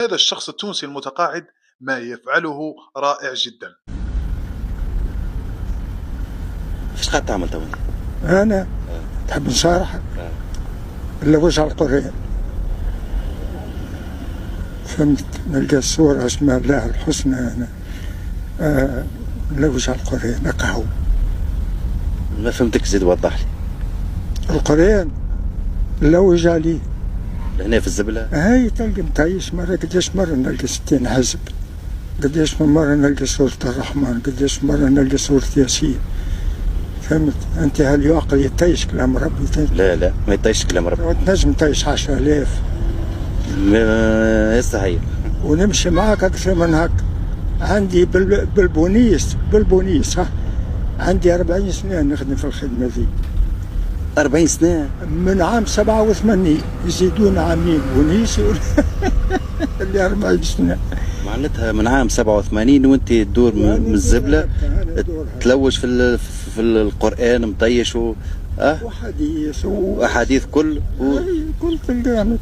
هذا الشخص التونسي المتقاعد ما يفعله رائع جدا. ايش قاعد تعمل تو؟ أنا تحب نصارحك إلا وجه القرآن، فهمت؟ نلقى الصورة اسمها الله الحسنى أنا إلا وجه القرآن أقهو. ما فهمتك، زيد وضح لي. القرآن إلا وجه لي هنا في الزبلة هاي تلقى متعيش مرة، قداش مرة نلقى 60 حزب، قداش من مرة نلقى سورة الرحمن، قداش مرة نلقى سورة ياسين، فهمت؟ أنت هل يعقل يطيش كلام ربي؟ لا ما يطيش كلام ربي، تنجم تطيش 10,000 يستحيل. ونمشي معاك أكثر من هك. عندي بالبونيس ها، عندي 40 سنة نخدم في الخدمة ذي. 40 سنة؟ من عام 87 يزيدون عامين بونيس اللي 40 سنة. معناتها من عام 87 وانت تدور من الزبلة تلوج في القرآن مطيش وأحاديث كل كل تلقى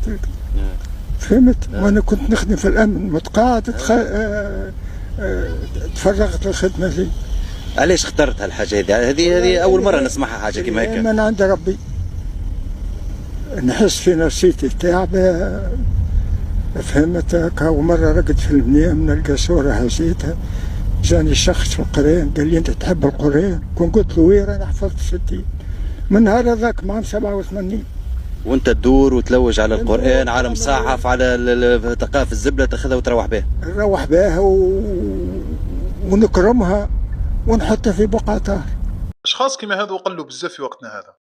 فهمت؟ وانا كنت نخدم في الامن متقاعد تفرغت الخدمه ذي. علاش اخترت هالحاجه هذه اول مره نسمعها حاجه كيما هكا. من عند ربي نحس في نفسيتي تعبه، فهمت؟ هكا ومره رقد في المنام نلقى صوره هزيتها، جاني شخص في القران قال لي انت تحب القران؟ كون قلت له وين انا حفظت 60 من نهار هذاك عام 87. وانت تدور وتلوج على القرآن، على مصحف، على ثقافة الزبلة تاخذها وتروح بها. نروح بها ونكرمها ونحطها في بقعة طاهر. اشخاص كما هذو قلوا بزاف في وقتنا هذا.